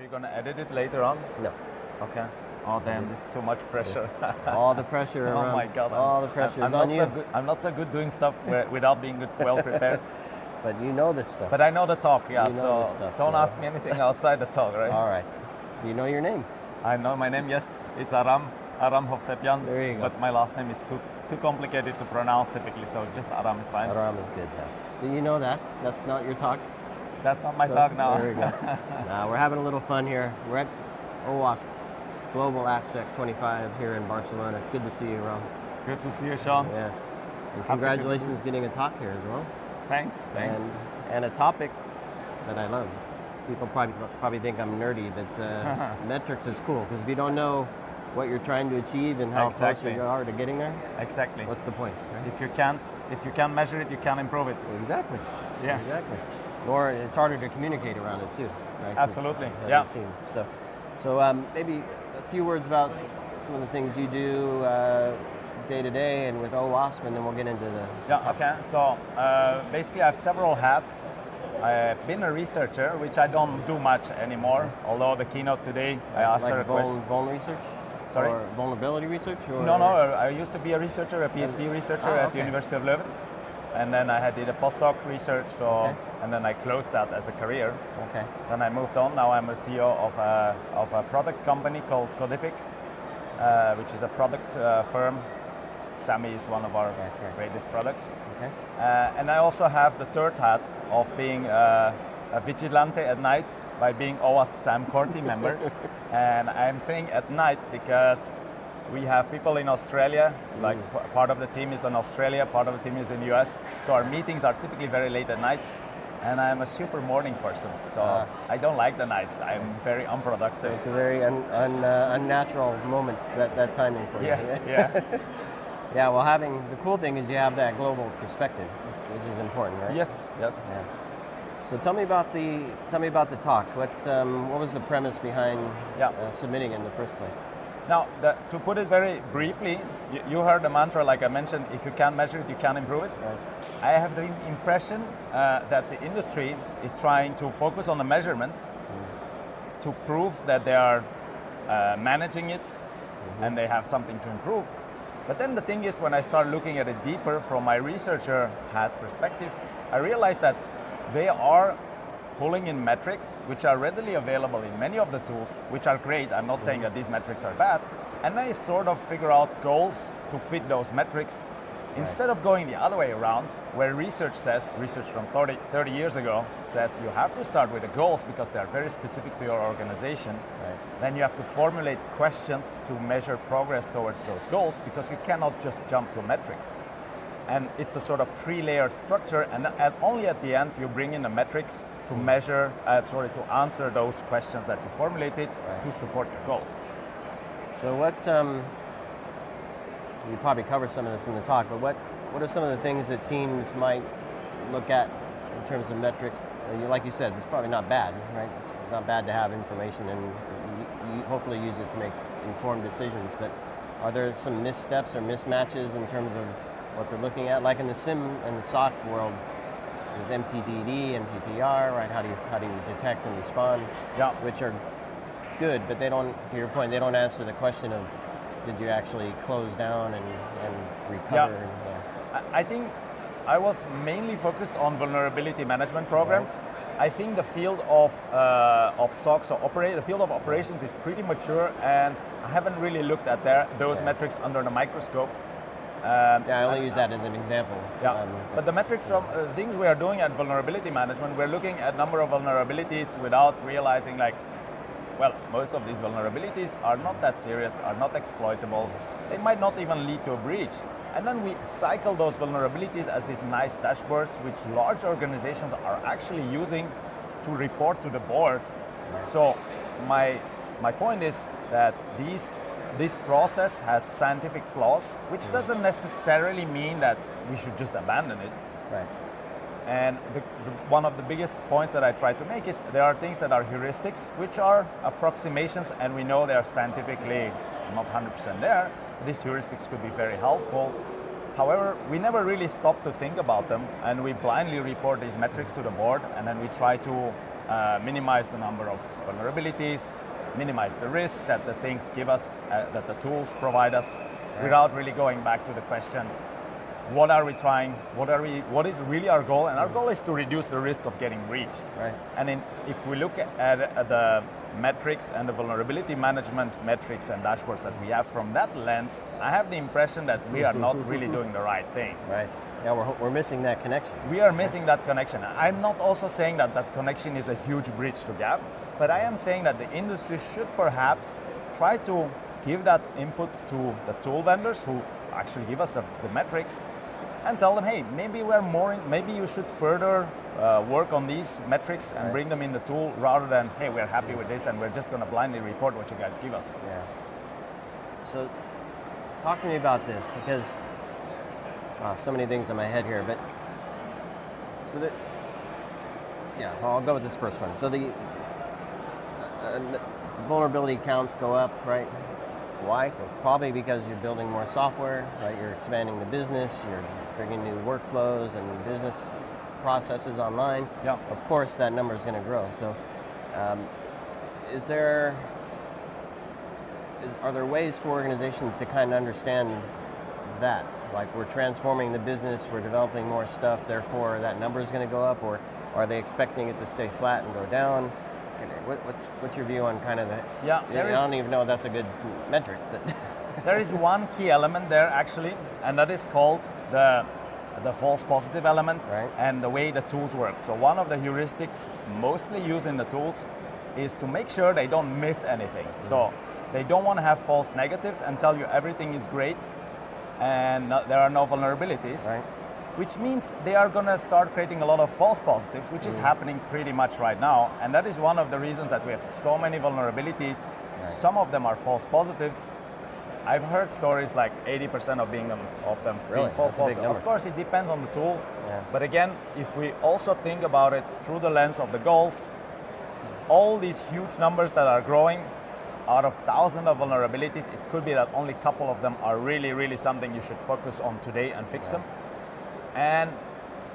you going to edit it later on? No. Okay. Oh damn, this is too much pressure. All the pressure. Oh my God. All the pressure is on you. I'm not so good doing stuff without being well prepared. But you know this stuff. But I know the talk, yeah. You know this stuff, don't ask me anything outside the talk, right? All right. Do you know your name? I know my name, yes. It's Aram Hovsepyan. There you go. But my last name is too complicated to pronounce typically, so just Aram is fine. Aram is good now. So you know that's not your talk? That's not my talk now. There we go. We're having a little fun here. We're at OWASP Global AppSec 25 here in Barcelona. It's good to see you, Aram. Good to see you, Sean. Yes. And congratulations getting a talk here as well. Thanks. And a topic that I love. People probably think I'm nerdy, but metrics is cool, because if you don't know what you're trying to achieve and how close you are to getting there, exactly. What's the point? Right? If you can't measure it, you can't improve it. Exactly. Yeah. Exactly. Or it's harder to communicate around it too. Right? Absolutely. Yeah. Team. So maybe a few words about some of the things you do day to day and with OWASP, and then we'll get into the. Yeah. Okay. So basically, I have several hats. I've been a researcher, which I don't do much anymore. Although the keynote today, I asked her a question. Vuln research? Sorry? Or vulnerability research? Or? No. I used to be a researcher, a PhD researcher at the University of Leuven. And then I did a postdoc research, and then I closed that as a career. Okay. Then I moved on. Now I'm a CEO of a product company called Codific, which is a product firm. SAMM is one of our greatest products. Okay. And I also have the third hat of being a vigilante at night by being OWASP SAMM core team member. And I'm saying at night because we have people in Australia, like part of the team is in Australia, part of the team is in the US. So our meetings are typically very late at night. And I'm a super morning person, so I don't like the nights. I'm very unproductive. So it's a very unnatural moment, that timing for you. Yeah. Yeah, well, the cool thing is you have that global perspective, which is important, right? Yes. Yeah. So tell me about the talk. What was the premise behind submitting in the first place? Now, to put it very briefly, you heard the mantra, like I mentioned, if you can't measure it, you can't improve it. Right. I have the impression that the industry is trying to focus on the measurements to prove that they are managing it and they have something to improve. But then the thing is, when I start looking at it deeper from my researcher hat perspective, I realize that they are pulling in metrics which are readily available in many of the tools, which are great. I'm not saying that these metrics are bad. And they sort of figure out goals to fit those metrics instead of going the other way around, where research from 30 years ago says you have to start with the goals because they are very specific to your organization. Right. Then you have to formulate questions to measure progress towards those goals, because you cannot just jump to metrics. And it's a sort of 3-layered structure, and only at the end you bring in the metrics to measure, to answer those questions that you formulated to support your goals. So you probably covered some of this in the talk, but what are some of the things that teams might look at in terms of metrics? Like you said, it's probably not bad, right? It's not bad to have information and you hopefully use it to make informed decisions, but are there some missteps or mismatches in terms of what they're looking at? Like in the SIM and the SOC world, there's MTDD and PTR, right? How do you detect and respond? Yeah. Which are good, but they don't, to your point, they don't answer the question of did you actually close down and recover? Yeah. I think I was mainly focused on vulnerability management programs. Right. I think the field of SOC, the field of operations is pretty mature, and I haven't really looked at those metrics under the microscope. I only use that as an example. Yeah, but the metrics from things we are doing at vulnerability management, we're looking at number of vulnerabilities without realizing most of these vulnerabilities are not that serious, are not exploitable. They might not even lead to a breach. And then we cycle those vulnerabilities as these nice dashboards, which large organizations are actually using to report to the board. Right. So my point is that this process has scientific flaws, which doesn't necessarily mean that we should just abandon it. Right. And one of the biggest points that I try to make is there are things that are heuristics, which are approximations, and we know they are scientifically not 100% there. These heuristics could be very helpful. However, we never really stop to think about them, and we blindly report these metrics to the board, and then we try to minimize the number of vulnerabilities, minimize the risk that the things give us, that the tools provide us, without really going back to the question, what are we trying, what is really our goal? And our goal is to reduce the risk of getting breached. Right. And if we look at the metrics and the vulnerability management metrics and dashboards that we have from that lens, I have the impression that we are not really doing the right thing. Right. Yeah, we're missing that connection. We are missing that connection. I'm not also saying that that connection is a huge bridge to gap, but I am saying that the industry should perhaps try to give that input to the tool vendors who actually give us the metrics, and tell them, hey, maybe maybe you should further work on these metrics and bring them in the tool, rather than, hey, we're happy with this and we're just going to blindly report what you guys give us. Yeah. So, talk to me about this, because so many things in my head here. But I'll go with this first one. So the vulnerability counts go up, right? Why? Well, probably because you're building more software, right? You're expanding the business, you're bringing new workflows and business processes online. Yeah. Of course, that number is going to grow. So, are there ways for organizations to kind of understand that? Like, we're transforming the business, we're developing more stuff, therefore that number is going to go up, or are they expecting it to stay flat and go down? What's your view on kind of that? Yeah, I don't even know if that's a good metric, but there is one key element there actually, and that is called the false positive element, right, and the way the tools work. So one of the heuristics mostly used in the tools is to make sure they don't miss anything. Mm-hmm. So they don't want to have false negatives and tell you everything is great and there are no vulnerabilities. Right. Which means they are going to start creating a lot of false positives, which is happening pretty much right now. And that is one of the reasons that we have so many vulnerabilities. Right. Some of them are false positives. I've heard stories like 80% of them being false positives. Of course, it depends on the tool. Yeah. But again, if we also think about it through the lens of the goals, all these huge numbers that are growing, out of thousands of vulnerabilities, it could be that only a couple of them are really, really something you should focus on today and fix them. And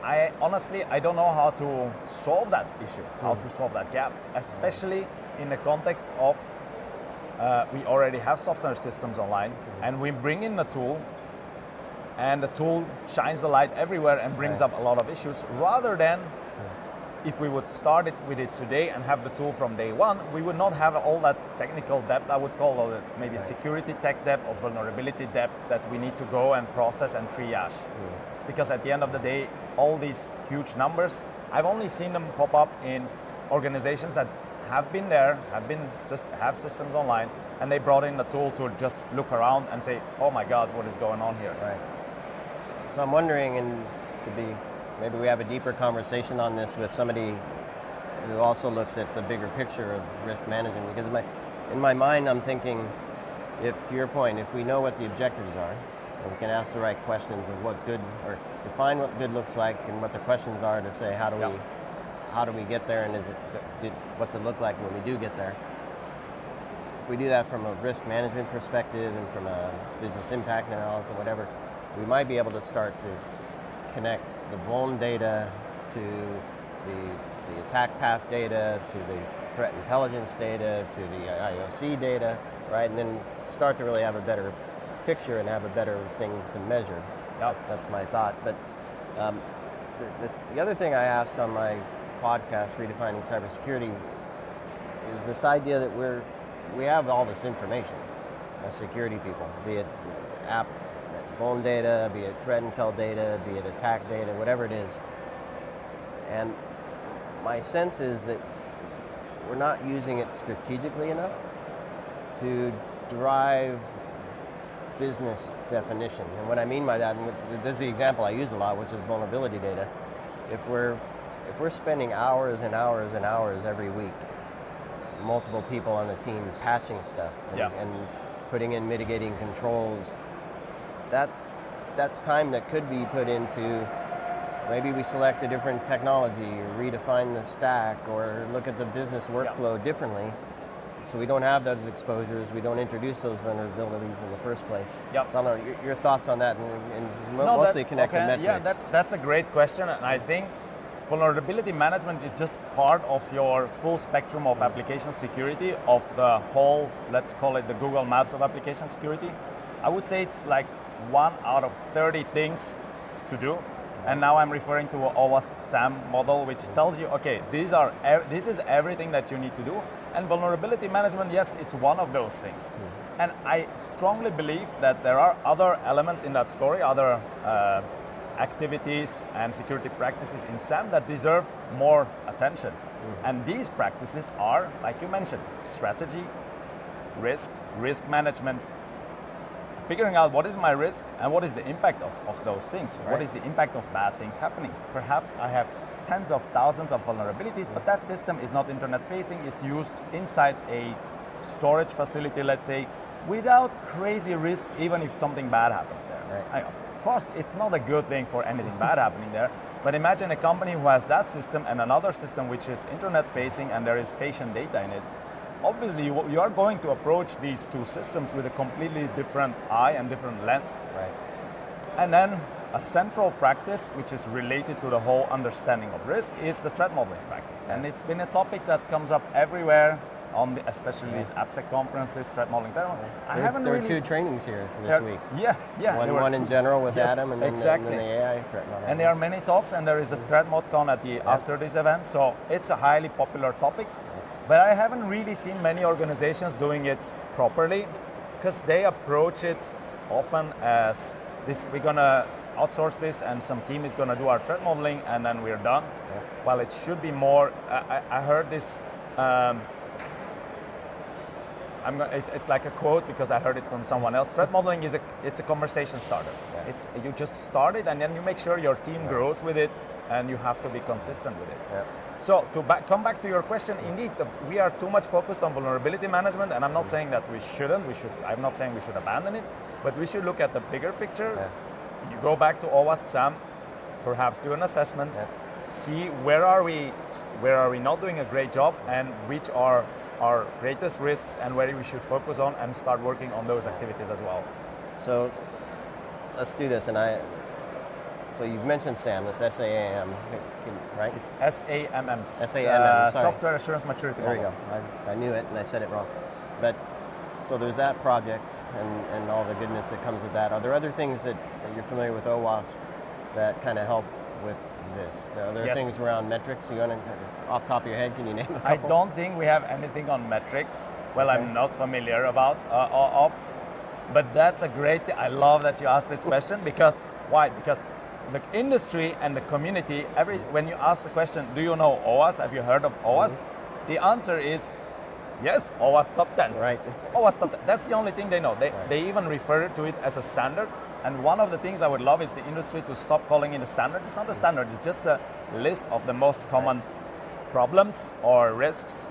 I honestly don't know how to solve that issue, how to solve that gap, especially in the context of we already have software systems online, and we bring in the tool, and the tool shines the light everywhere and brings up a lot of issues, rather than if we would start it with it today and have the tool from day one, we would not have all that technical debt, I would call it maybe security tech debt or vulnerability debt that we need to go and process and triage. Because at the end of the day, all these huge numbers, I've only seen them pop up in organizations that have been there, have systems online, and they brought in the tool to just look around and say, oh my God, what is going on here? Right. So I'm wondering, and maybe we have a deeper conversation on this with somebody who also looks at the bigger picture of risk management, because in my mind I'm thinking, to your point, if we know what the objectives are, and we can ask the right questions of what good, or define what good looks like, and what the questions are to say how do we get there, and what's it look like when we do get there. If we do that from a risk management perspective and from a business impact analysis or whatever, we might be able to start to connect the vuln data to the attack path data, to the threat intelligence data, to the IOC data, right? And then start to really have a better picture and have a better thing to measure. That's my thought. But the other thing I ask on my podcast, Redefining Cybersecurity, is this idea that we have all this information as security people, be it app vuln data, be it threat intel data, be it attack data, whatever it is. And my sense is that we're not using it strategically enough to drive business definition. And what I mean by that, and this is the example I use a lot, which is vulnerability data. If we're spending hours and hours and hours every week, multiple people on the team patching stuff and putting in mitigating controls, that's time that could be put into, maybe we select a different technology, or redefine the stack, or look at the business workflow differently, so we don't have those exposures, we don't introduce those vulnerabilities in the first place. So I don't know, your thoughts on that, and mostly connected metrics. Yeah, that's a great question, and I think vulnerability management is just part of your full spectrum of application security, of the whole, let's call it the Google Maps of application security. I would say it's like 1 out of 30 things to do. And now I'm referring to an OWASP SAMM model, which tells you, okay, this is everything that you need to do. And vulnerability management, yes, it's one of those things. And I strongly believe that there are other elements in that story, other activities and security practices in SAMM that deserve more attention. And these practices are, like you mentioned, strategy, risk management, figuring out what is my risk and what is the impact of those things. Right. What is the impact of bad things happening? Perhaps I have tens of thousands of vulnerabilities, but that system is not internet facing. It's used inside a storage facility, let's say, without crazy risk, even if something bad happens there. Right. Of course, it's not a good thing for anything bad happening there, but imagine a company who has that system and another system which is internet facing and there is patient data in it. Obviously, you are going to approach these two systems with a completely different eye and different lens. Right. And then a central practice, which is related to the whole understanding of risk, is the threat modeling practice. Yeah. And it's been a topic that comes up everywhere, on especially these AppSec conferences, threat modeling. There were 2 trainings here this week. Yeah. One in general with Adam, and then exactly. the AI threat modeling. And there are many talks, and there is a threat modcon at the after this event, so it's a highly popular topic. But I haven't really seen many organizations doing it properly, because they approach it often as this: we're gonna outsource this, and some team is gonna do our threat modeling, and then we're done. Yeah. Well, it should be more. I heard this. It's like a quote because I heard it from someone else. Threat modeling is a conversation starter. Yeah. You just start it, and then you make sure your team grows with it, and you have to be consistent with it. Yeah. So to come back to your question, indeed, we are too much focused on vulnerability management, and I'm not saying that we shouldn't. I'm not saying we should abandon it, but we should look at the bigger picture. Yeah. You go back to OWASP SAMM, perhaps do an assessment, see where are we not doing a great job, and which are our greatest risks and where we should focus on, and start working on those activities as well. So let's do this. So you've mentioned SAMM, that's SAMM, right? It's SAMM. SAMM, Software Assurance Maturity Model. There you go. I knew it and I said it wrong. But so there's that project and all the goodness that comes with that. Are there other things that you're familiar with OWASP that kind of help with this? Are there things around metrics? You want to, off the top of your head, can you name a couple? I don't think we have anything on metrics. Well, okay. I'm not familiar about but that's a great thing. I love that you asked this question because why? Because the industry and the community, when you ask the question, do you know OWASP? Have you heard of OWASP? The answer is yes, OWASP Top 10. Right. OWASP Top 10. That's the only thing they know. They even refer to it as a standard. And one of the things I would love is the industry to stop calling it a standard. It's not a standard, it's just a list of the most common problems or risks.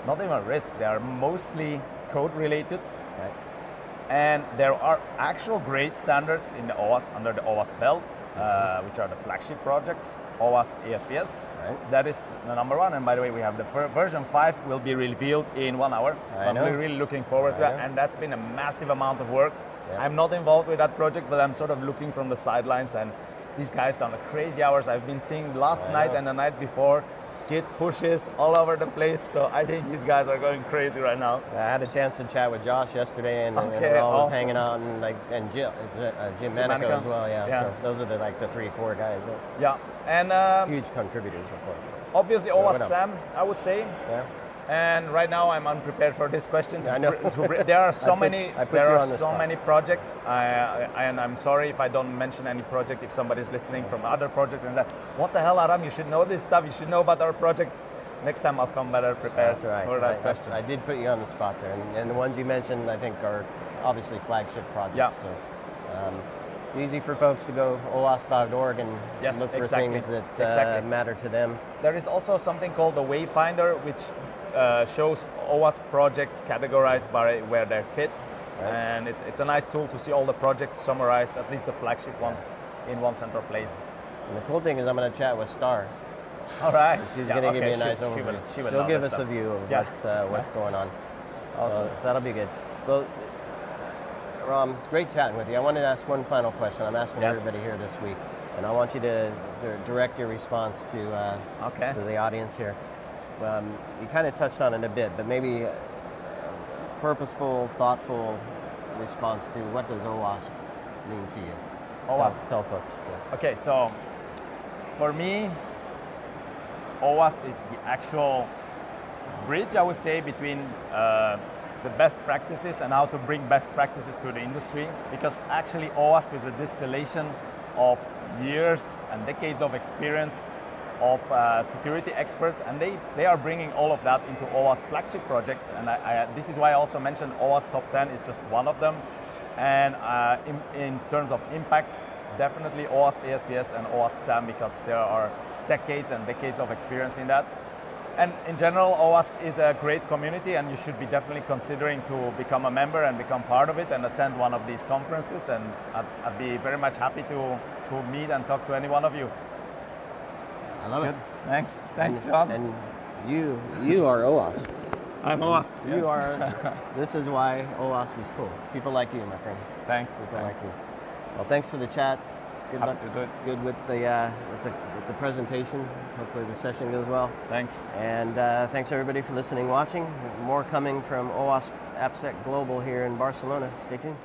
Not even risks, they are mostly code related. Right. And there are actual great standards in the OWASP, under the OWASP belt, which are the flagship projects, OWASP ASVS. Right. That is the number one. And by the way, we have the version 5 will be revealed in 1 hour. So I'm really looking forward to that. And that's been a massive amount of work. Yeah. I'm not involved with that project, but I'm sort of looking from the sidelines, and these guys done crazy hours. I've been seeing last night and the night before Git pushes all over the place, so I think these guys are going crazy right now. I had a chance to chat with Josh yesterday, and we're always hanging out, and Jim Manico as well. Yeah. So those are the 3 core guys. Yeah, and huge contribotors, of course. Obviously, OWASP SAMM, I would say. Yeah. And right now, I'm unprepared for this question. I know. There are so many. There are so many projects, and I'm sorry if I don't mention any project. If somebody's listening from other projects and that, what the hell, Aram? You should know this stuff. You should know about our project. Next time, I'll come better prepared for that question. I did put you on the spot there, and the ones you mentioned, I think, are obviously flagship projects. Yeah. So, it's easy for folks to go OWASP.org and look for things that matter to them. There is also something called the Wayfinder, which shows OWASP projects categorized by where they fit, and it's a nice tool to see all the projects summarized, at least the flagship ones, in one central place. And the cool thing is I'm going to chat with Star. All right. She's going to give me a nice overview. She'll give us a view of what's going on. Awesome. So that'll be good. So, Ram, it's great chatting with you. I wanted to ask one final question. I'm asking everybody here this week. And I want you to direct your response to Okay. to the audience here. You kind of touched on it a bit, but maybe a purposeful, thoughtful response to what does OWASP mean to you? OWASP. Tell folks. Yeah. Okay, so for me, OWASP is the actual bridge, I would say, between the best practices and how to bring best practices to the industry, because actually OWASP is a distillation of years and decades of experience of security experts, and they are bringing all of that into OWASP flagship projects, and this is why I also mentioned OWASP Top 10 is just one of them. And in terms of impact, definitely OWASP ASVS and OWASP SAMM, because there are decades and decades of experience in that. And in general, OWASP is a great community, and you should be definitely considering to become a member and become part of it and attend one of these conferences, and I'd be very much happy to meet and talk to any one of you. I love it. Thanks, And- Sean. And you are OWASP. I'm OWASP. You are. This is why OWASP is cool. People like you, my friend. Thanks. People like you. Well, thanks for the chat. Good Happy luck. to do it. Good with the presentation. Hopefully the session goes well. Thanks. And thanks everybody for listening, watching. More coming from OWASP AppSec Global here in Barcelona. Stay tuned.